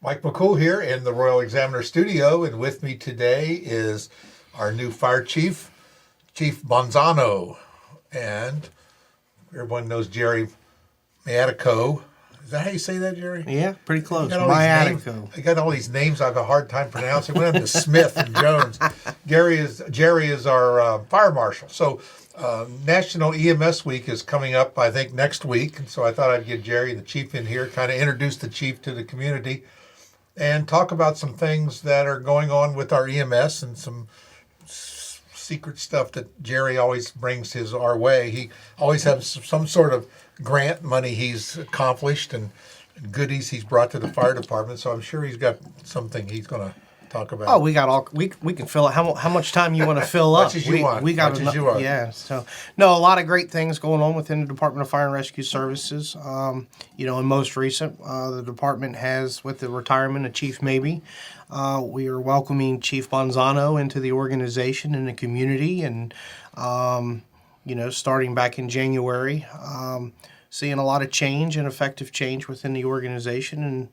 Mike McCool here in the Royal Examiner Studio, and with me today is our new fire chief, Chief Bonzano, and everyone knows Gerry Maiatico. Is that how you say that, Gerry? Yeah, pretty close. Maiatico. I got all these names I have a hard time pronouncing. We went into Smith and Jones. Gerry is our fire marshal. So National EMS Week is coming up, I think, next week. And so I thought I'd get Gerry, the chief, in here, kind of introduce the chief to the community and talk about some things that are going on with our EMS and some secret stuff that Gerry always brings our way. He always has some sort of grant money he's accomplished and goodies he's brought to the fire department. So I'm sure he's got something he's going to talk about. Oh, we can fill it. How much time you want to fill up? Much as you want. We got much as you want. Yeah. So no, a lot of great things going on within the Department of Fire and Rescue Services. And most recent, the department has, with the retirement of Chief Maybe, we are welcoming Chief Bonzano into the organization and the community, and starting back in January, seeing a lot of change and effective change within the organization,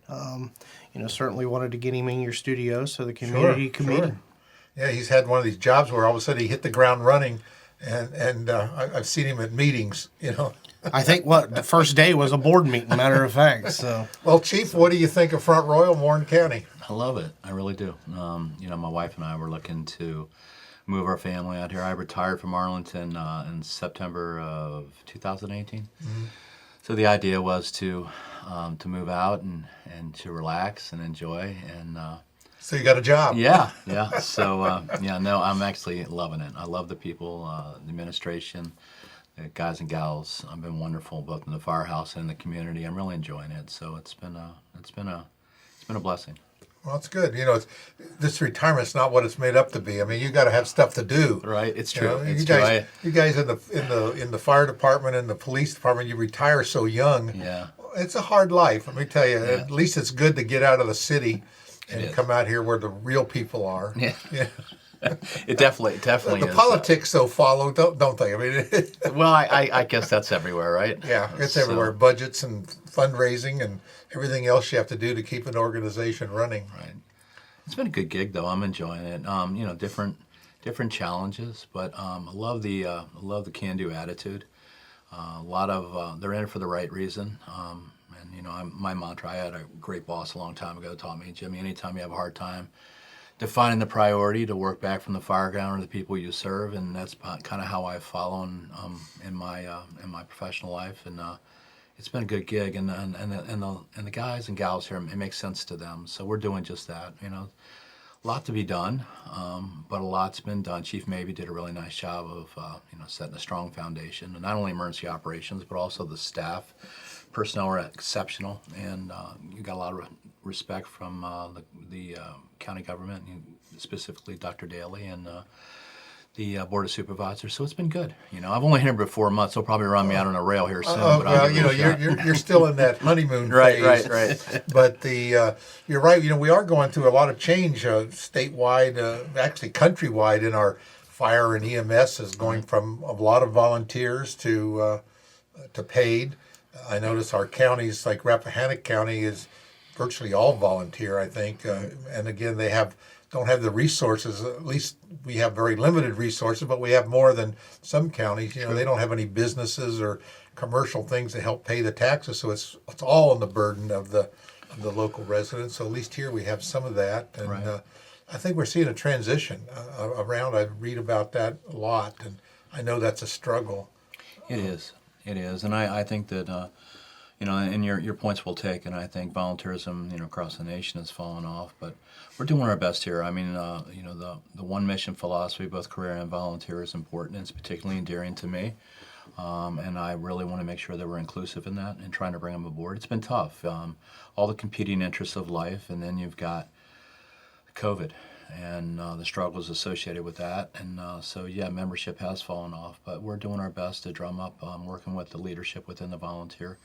and certainly wanted to get him in your studio so the community can meet him. Yeah, he's had one of these jobs where all of a sudden he hit the ground running, and I've seen him at meetings. I think the first day was a board meeting, matter of fact. So, well, Chief, what do you think of Front Royal, Warren County? I love it. I really do. My wife and I were looking to move our family out here. I retired from Arlington in September of 2018. Mm-hmm. So the idea was to move out and to relax and enjoy. And so you got a job. Yeah. So I'm actually loving it. I love the people, the administration, the guys and gals. I've been wonderful both in the firehouse and in the community. I'm really enjoying it. So it's been a blessing. Well, it's good. This retirement's not what it's made up to be. I mean, you got to have stuff to do. Right. It's true. You guys in the fire department and the police department, you retire so young. Yeah. It's a hard life. Let me tell you. Yeah. At least it's good to get out of the city and come out here where the real people are. Yeah. It definitely the is. Politics so follow, don't they? I mean, well, I guess that's everywhere, right? Yeah, it's everywhere. Budgets and fundraising and everything else you have to do to keep an organization running. Right. It's been a good gig, though. I'm enjoying it. Different challenges, but I love the can-do attitude. A lot of they're in it for the right reason. My mantra. I had a great boss a long time ago taught me, Jimmy, anytime you have a hard time defining the priority, to work back from the fire ground or the people you serve, and that's kind of how I've followed in my professional life, and it's been a good gig, and the guys and gals here, it makes sense to them, so we're doing just that. A lot to be done, but a lot's been done. Chief Maybe did a really nice job of setting a strong foundation, and not only emergency operations, but also the staff. Personnel are exceptional, and you got a lot of respect from the county government, specifically Dr. Daly and the Board of Supervisors. So it's been good. I've only been here for 4 months. They'll probably run me out on a rail here soon. You're still in that honeymoon phase. Right. But you're right. We are going through a lot of change statewide, actually countrywide, in our fire and EMS is going from a lot of volunteers to paid. I notice our counties, like Rappahannock County, is virtually all volunteer, I think. And again, they don't have the resources. At least we have very limited resources, but we have more than some counties. They don't have any businesses or commercial things to help pay the taxes, so it's all on the burden of the local residents. So at least here we have some of that, and right. I think we're seeing a transition around. I read about that a lot, and I know that's a struggle. It is, and I think that and your point's well taken. I think volunteerism, across the nation has fallen off, but we're doing our best here. I mean, the one mission philosophy, both career and volunteer, is important. It's particularly endearing to me, and I really want to make sure that we're inclusive in that and trying to bring them aboard. It's been tough, all the competing interests of life, and then you've got COVID and the struggles associated with that, and membership has fallen off, but we're doing our best to drum up, working with the leadership within the volunteer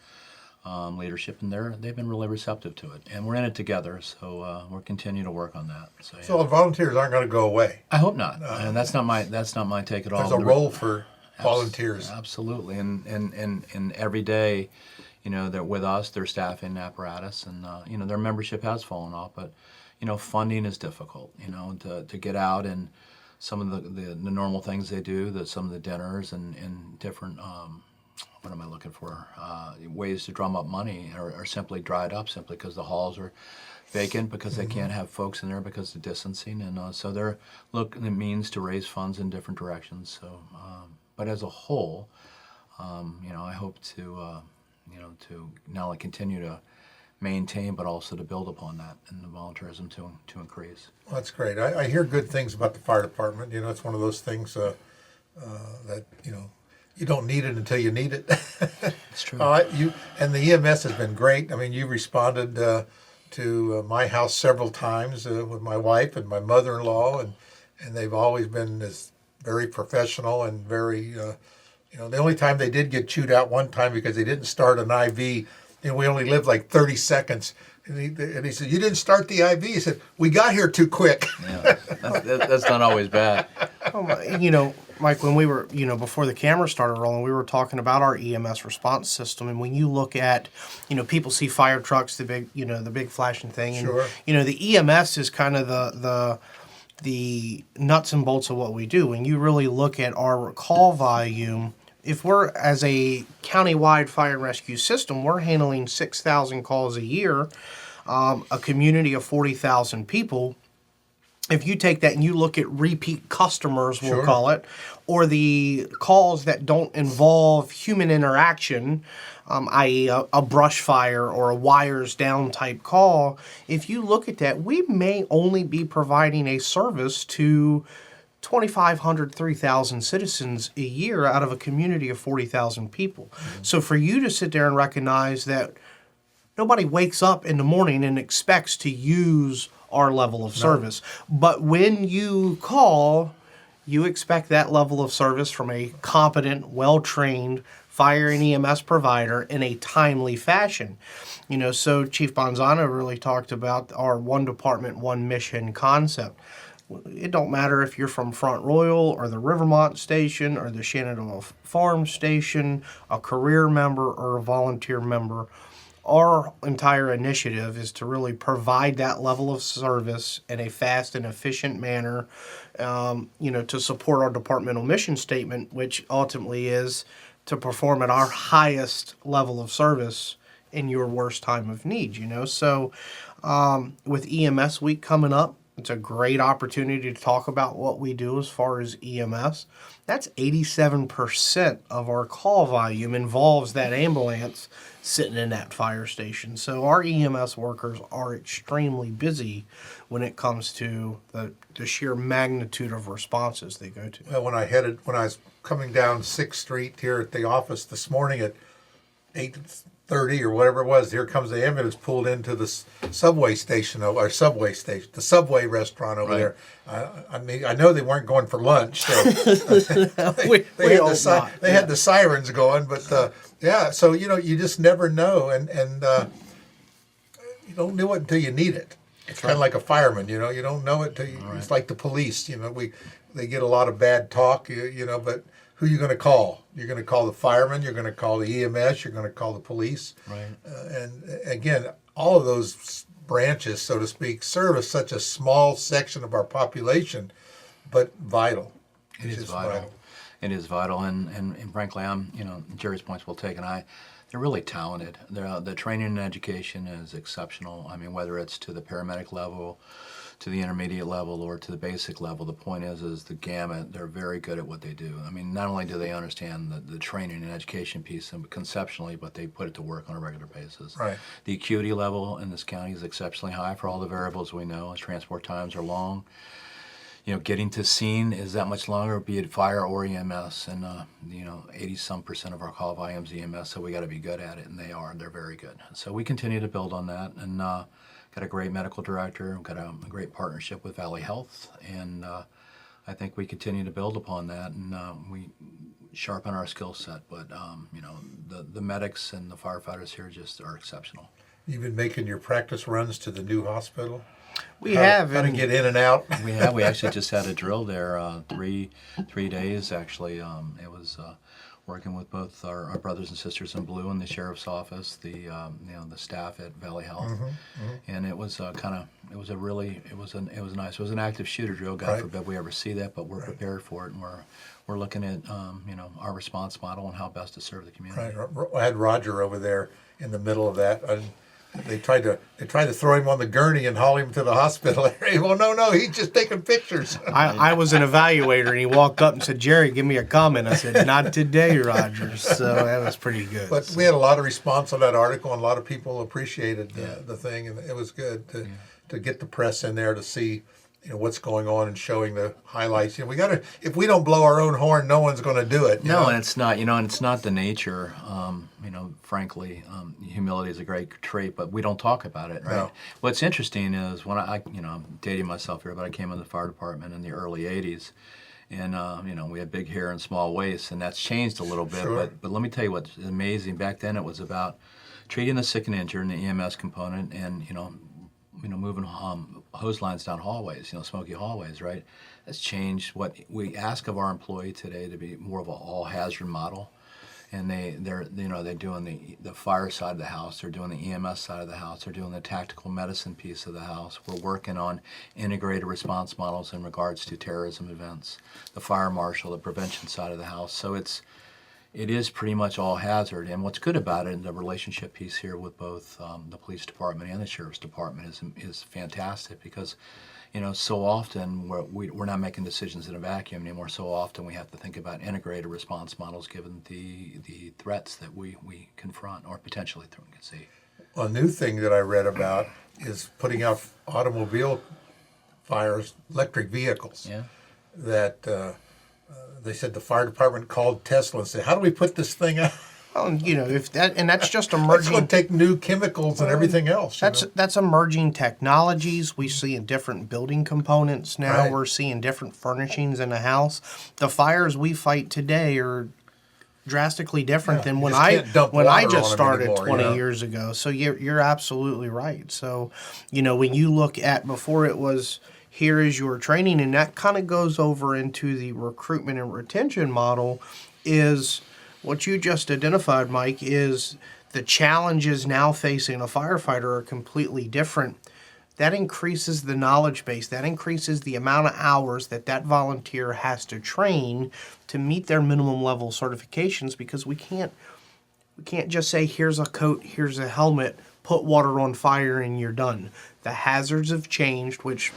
leadership, and they've been really receptive to it, and we're in it together, so we're continuing to work on that. So the volunteers aren't going to go away. I hope not, and that's not my take at all. There's a role for volunteers. Absolutely, and every day, they're with us, their staffing apparatus, and their membership has fallen off. But funding is difficult. To get out and some of the normal things they do, some of the dinners and different. What am I looking for? Ways to drum up money are simply dried up simply because the halls are vacant because they can't have folks in there because of distancing, and so they're looking at means to raise funds in different directions. So, but as a whole, I hope to not only continue to maintain but also to build upon that and the volunteerism to increase. Well, that's great. I hear good things about the fire department. It's one of those things that you don't need it until you need it. It's true. You and the EMS has been great. I mean, you responded to my house several times with my wife and my mother-in-law, and they've always been very professional and very. The only time they did get chewed out one time because they didn't start an IV. We only lived like 30 seconds. And he said, "You didn't start the IV." He said, "We got here too quick." Yeah, that's not always bad. Mike, when we were, before the camera started rolling, we were talking about our EMS response system. And when you look at, people see fire trucks, the big flashing thing. And, Sure. The EMS is kind of the nuts and bolts of what we do. When you really look at our call volume, if we're, as a countywide fire and rescue system, we're handling 6,000 calls a year, a community of 40,000 people. If you take that and you look at repeat customers, we'll Sure. call it, or the calls that don't involve human interaction, i.e. a brush fire or a wires down type call, if you look at that, we may only be providing a service to 2,500, 3,000 citizens a year out of a community of 40,000 people. Mm-hmm. So for you to sit there and recognize that nobody wakes up in the morning and expects to use our level of service. But when you call, you expect that level of service from a competent, well-trained fire and EMS provider in a timely fashion. So Chief Bonzano really talked about our one department, one mission concept. It don't matter if you're from Front Royal or the Rivermont Station or the Shenandoah Farm Station, a career member or a volunteer member. Our entire initiative is to really provide that level of service in a fast and efficient manner, to support our departmental mission statement, which ultimately is to perform at our highest level of service in your worst time of need, So with EMS Week coming up, it's a great opportunity to talk about what we do as far as EMS. That's 87% of our call volume involves that ambulance sitting in that fire station. So our EMS workers are extremely busy when it comes to the sheer magnitude of responses they go to. Well, when I was coming down 6th Street here at the office this morning at 8:30 or whatever it was, here comes the ambulance pulled into the subway station, the Subway restaurant over Right. there. I know they weren't going for lunch, so they had the sirens going, but yeah. So you just never know, and you don't know it until you need it. It's kind of like a fireman, you don't know it till it's like the police. They get a lot of bad talk, but who are you going to call? You're going to call the fireman, you're going to call the EMS, you're going to call the police. Right. And again, all of those branches, so to speak, serve such a small section of our population, but vital. It is vital. It is vital, and frankly, Gerry's point's well taken. They're really talented. The training and education is exceptional. I mean, whether it's to the paramedic level, to the intermediate level, or to the basic level, the point is the gamut. They're very good at what they do. I mean, not only do they understand the training and education piece conceptually, but they put it to work on a regular basis. Right. The acuity level in this county is exceptionally high for all the variables we know. As transport times are long. Getting to scene is that much longer, be it fire or EMS, and 80-some% of our call volume is EMS, so we got to be good at it, and they're very good. So we continue to build on that, and got a great medical director, we've got a great partnership with Valley Health, and I think we continue to build upon that, and we sharpen our skill set, but the medics and the firefighters here just are exceptional. You've been making your practice runs to the new hospital? We have. How to get in and out? We have. We actually just had a drill there, 3 days actually. It was working with both our brothers and sisters in blue in the sheriff's office, the the staff at Valley Health, and it was it was nice. It was an active shooter drill. God Right. forbid we ever see that, but we're prepared for it, and we're looking at our response model and how best to serve the community. Right. I had Roger over there in the middle of that. And they tried to throw him on the gurney and haul him to the hospital. Well, no, he's just taking pictures. I was an evaluator, and he walked up and said, "Jerry, give me a comment." I said, "Not today, Rogers." So that was pretty good. But we had a lot of response on that article, and a lot of people appreciated the thing, and it was good to get the press in there to see what's going on and showing the highlights. We got to. If we don't blow our own horn, no one's going to do it. No, and it's not. And it's not the nature. Frankly, humility is a great trait, but we don't talk about it, right? No. What's interesting is when I'm dating myself here, but I came in the fire department in the early '80s, and we had big hair and small waists, and that's changed a little bit. Sure. But let me tell you what's amazing. Back then, it was about treating the sick and injured in the EMS component, and moving hose lines down hallways, smoky hallways, right? That's changed. What we ask of our employee today to be more of an all hazard model, and they're doing the fire side of the house, they're doing the EMS side of the house, they're doing the tactical medicine piece of the house. We're working on integrated response models in regards to terrorism events, the fire marshal, the prevention side of the house. So it is pretty much all hazard. And what's good about it, and the relationship piece here with both the police department and the sheriff's department is fantastic, because so often we're not making decisions in a vacuum anymore. So often we have to think about integrated response models given the threats that we confront or potentially can see. A new thing that I read about is putting out automobile fires, electric vehicles. Yeah. That they said the fire department called Tesla and said, "How do we put this thing out?" Well, if that's just It's emerging. going to take new chemicals and everything else. That's emerging technologies. We see in different building components now. Right. We're seeing different furnishings in a house. The fires we fight today are drastically different than you when just can't dump when I water just on 'em started anymore, 20 years ago. So you're absolutely right. So when you look at before it was here is your training, and that kind of goes over into the recruitment and retention model, is what you just identified, Mike, is the challenges now facing a firefighter are completely different. That increases the knowledge base. That increases the amount of hours that volunteer has to train to meet their minimum level certifications, because we can't just say, here's a coat, here's a helmet, put water on fire, and you're done. The hazards have changed, which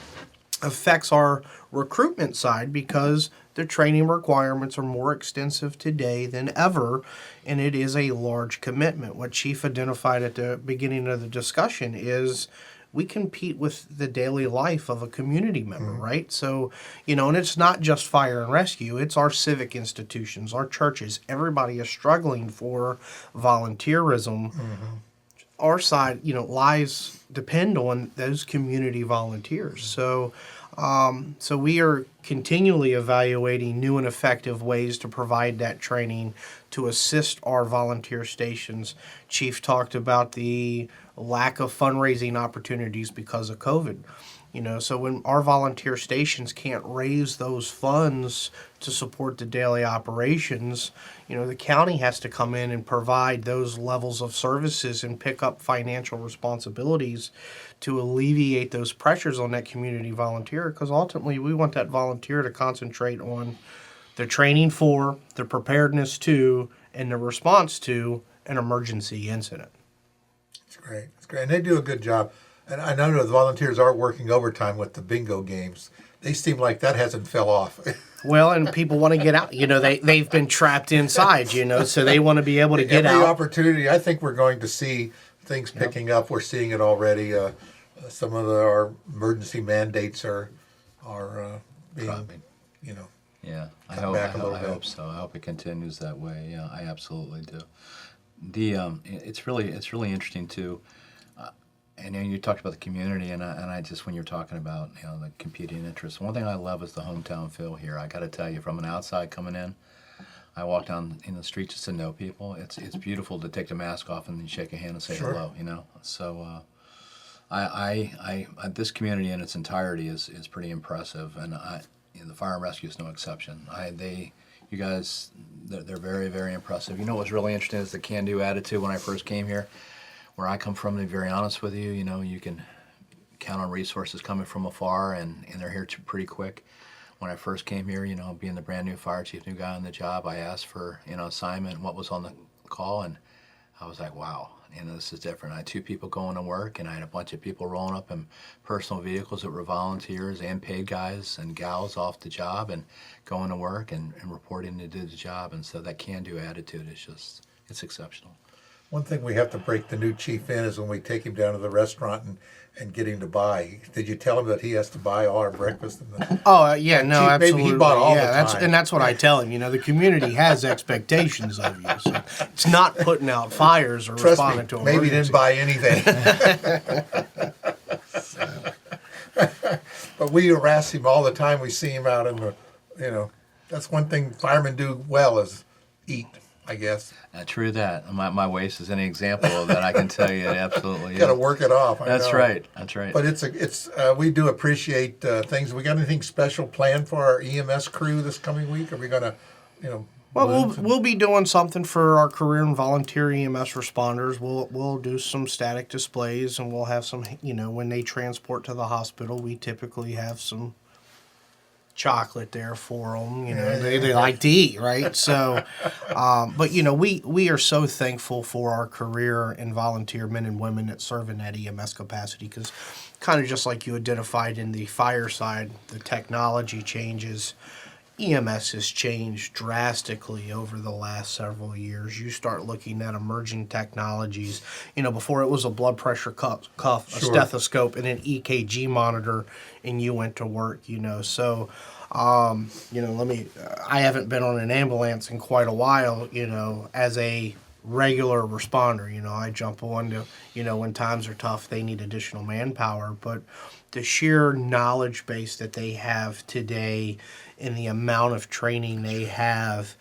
affects our recruitment side, because the training requirements are more extensive today than ever, and it is a large commitment. What Chief identified at the beginning of the discussion is we compete with the daily life of a community member, right? So, and it's not just fire and rescue, it's our civic institutions, our churches. Everybody is struggling for volunteerism. Our side, lives depend on those community volunteers. So we are continually evaluating new and effective ways to provide that training to assist our volunteer stations. Chief talked about the lack of fundraising opportunities because of COVID. So when our volunteer stations can't raise those funds to support the daily operations, the county has to come in and provide those levels of services and pick up financial responsibilities to alleviate those pressures on that community volunteer, because ultimately we want that volunteer to concentrate on the training for, the preparedness to, and the response to an emergency incident. It's great. It's great. And they do a good job. And I know the volunteers are working overtime with the bingo games. They seem like that hasn't fell off. Well, and people want to get out. They've been trapped inside, so they want to be able to get Every out. opportunity, I think we're going to see things picking up. We're seeing it already. Some of our emergency mandates are being, Dropping. Yeah, I Cut back a little bit. hope so. I hope it continues that way. Yeah, I absolutely do. It's really interesting too. And you talked about the community, and I just, when you're talking about the competing interests, one thing I love is the hometown feel here. I got to tell you, from an outside coming in, I walk down in the street just to know people. It's beautiful to take the mask off and then shake a hand and say Sure. hello. So I this community in its entirety is pretty impressive, and the fire and rescue is no exception. you guys, they're very, very impressive. You know what was really interesting is the can-do attitude when I first came here. Where I come from, to be very honest with you, you can count on resources coming from afar, and they're here pretty quick. When I first came here, being the brand new fire chief, new guy on the job, I asked for, assignment, what was on the call, and I was like, wow, this is different. I had 2 people going to work, and I had a bunch of people rolling up in personal vehicles that were volunteers and paid guys and gals off the job and going to work and reporting to do the job. And so that can-do attitude is just, it's exceptional. One thing we have to break the new chief in is when we take him down to the restaurant and get him to buy. Did you tell him that he has to buy all our breakfast? Oh, yeah, no, Chief, absolutely. maybe he bought all the that's time. and that's what I tell him. The community has expectations of you. So it's not putting out fires or Trust responding me, to maybe he didn't emergencies. buy anything. But we harass him all the time. We see him out in the, that's one thing firemen do well is eat, I guess. True that. My waist is any example of that. I can tell you, absolutely. Got to work it off. I That's know. right. That's right. But we do appreciate things. We got anything special planned for our EMS crew this coming week? Are we gonna, Well, balloons and- we'll be doing something for our career and volunteer EMS responders. We'll do some static displays, and we'll have some. When they transport to the hospital, we typically have some chocolate there for them. They like to eat, right? So, but we are so thankful for our career and volunteer men and women that serve in that EMS capacity, because kind of just like you identified in the fire side, the technology changes. EMS has changed drastically over the last several years. You start looking at emerging technologies. Before it was a blood pressure cuff, a Sure. stethoscope, and an EKG monitor, and you went to work. So, I haven't been on an ambulance in quite a while. As a regular responder, I jump on to, when times are tough, they need additional manpower, but the sheer knowledge base that they have today and the amount of training they have,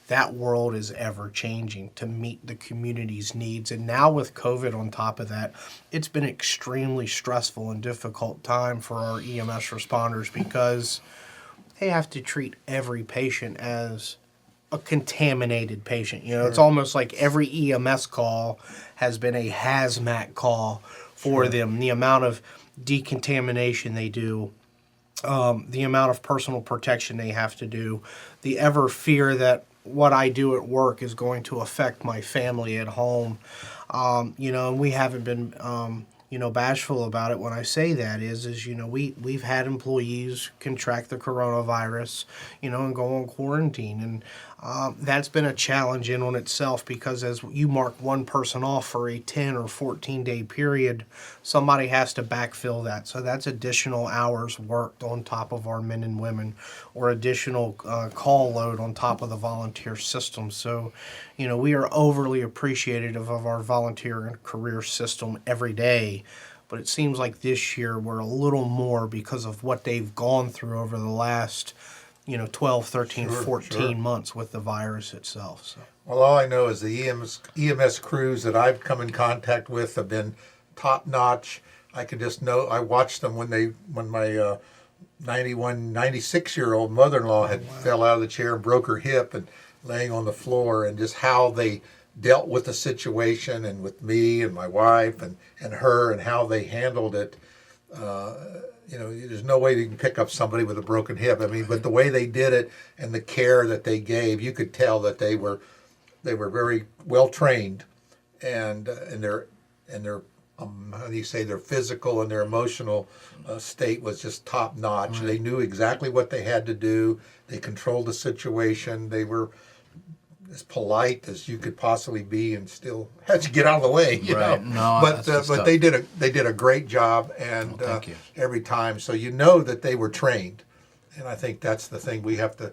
that world is ever changing to meet the community's needs. And now with COVID on top of that, it's been extremely stressful and difficult time for our EMS responders, because they have to treat every patient as a contaminated patient. It's almost like every EMS call has been a hazmat call for them. The amount of decontamination they do, the amount of personal protection they have to do, the ever fear that what I do at work is going to affect my family at home. And we haven't been, bashful about it when I say that we've had employees contract the coronavirus, and go on quarantine. And that's been a challenge in on itself, because as you mark one person off for a 10 or 14 day period, somebody has to backfill that. So that's additional hours worked on top of our men and women, or additional call load on top of the volunteer system. So, we are overly appreciative of our volunteer and career system every day. But it seems like this year we're a little more because of what they've gone through over the last 12, 13, Sure, 14 sure. months with the virus itself. So. Well, all I know is the EMS crews that I've come in contact with have been top notch. I can just know, I watched them when my 96-year-old mother-in-law had fell out of the chair and broke her hip and laying on the floor, and just how they dealt with the situation, and with me and my wife and her, and how they handled it. There's no way you can pick up somebody with a broken hip. But the way they did it and the care that they gave, you could tell that they were very well trained, and their how do you say, their physical and their emotional state was just top notch. Right. They knew exactly what they had to do. They controlled the situation. They were as polite as you could possibly be, and still had to get out of the way. You know? No, but they did a great job, and every time. So that they were trained, and I think that's the thing we have to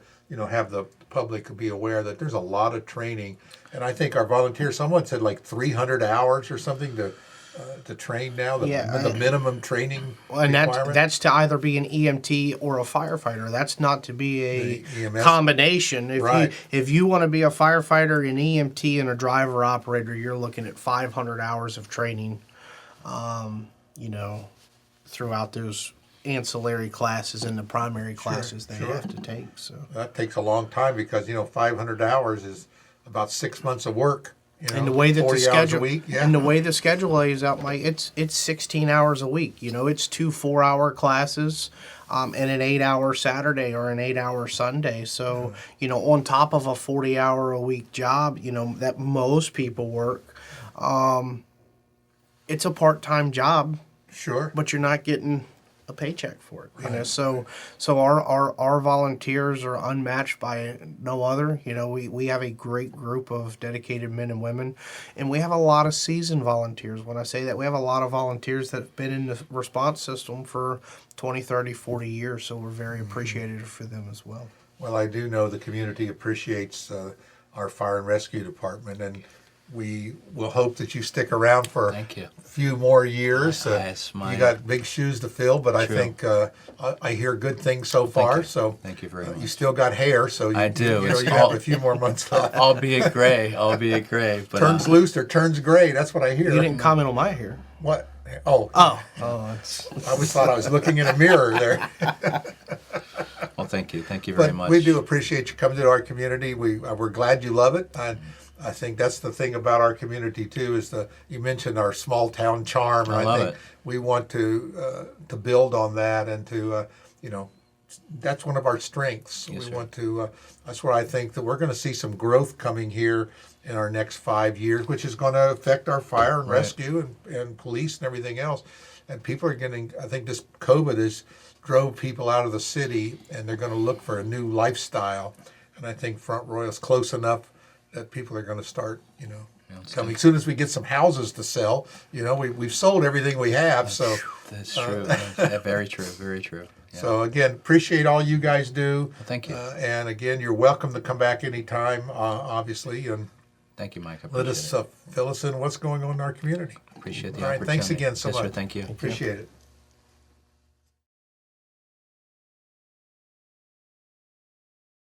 have the public be aware that there's a lot of training, and I think our volunteers. Someone said like 300 hours or something to train now. The minimum training and requirement. that's to either be an EMT or a firefighter. That's not to be a EMS combination. Right. If you want to be a firefighter, an EMT, and a driver operator, you're looking at 500 hours of training. Throughout those ancillary classes and the primary classes they sure. have to take. So That takes a long time because 500 hours is about 6 months of work. and the way that the 40 hours a schedule week, yeah. and the way the schedule lays out, Mike, it's 16 hours a week. It's 2 4-hour classes. And an 8-hour Saturday or an 8-hour Sunday. So, on top of a 40-hour-a-week job, that most people work, it's a part-time job, Sure. but you're not getting a paycheck for it. Right. So our volunteers are unmatched by no other. We have a great group of dedicated men and women, and we have a lot of seasoned volunteers. When I say that, we have a lot of volunteers that have been in the response system for 20, 30, 40 years, so we're very appreciative for them as well. Well, I do know the community appreciates our fire and rescue department, and we will hope that you stick around for Thank you. a few more years. Yes, You got big shoes to fill, but I True. think I hear good things so far. you. So Thank you very much. You still got hair, so I do. You It's have all- a few more months left. Albeit gray, but Turns loose or turns gray. That's what I hear. You didn't comment on my hair. What? Oh, Oh, I always thought I was looking in a mirror there. well, thank you very But much. we do appreciate you coming to our community. We're glad you love it. I think that's the thing about our community too. Is you mentioned our small town charm, and I love think it. we want to build on that and to that's one of our strengths. Yes, we sir. want to. That's where I think that we're going to see some growth coming here in our next 5 years, which is going to affect our fire and Right. rescue and police and everything else. And people are getting. I think this COVID has drove people out of the city, and they're going to look for a new lifestyle. And I think Front Royal's close enough that people are going to start, it's coming. As soon as we get some houses to sell, we've sold everything we have. So, That's true. Yeah, very true. Very true. Yeah. so again, appreciate all you guys do. Thank you. And again, you're welcome to come back anytime, obviously, and Thank you, Mike. I let appreciate us it. fill us in what's going on in our community. Appreciate the All right, opportunity. thanks again so Yes, much. sir, thank you. Appreciate it.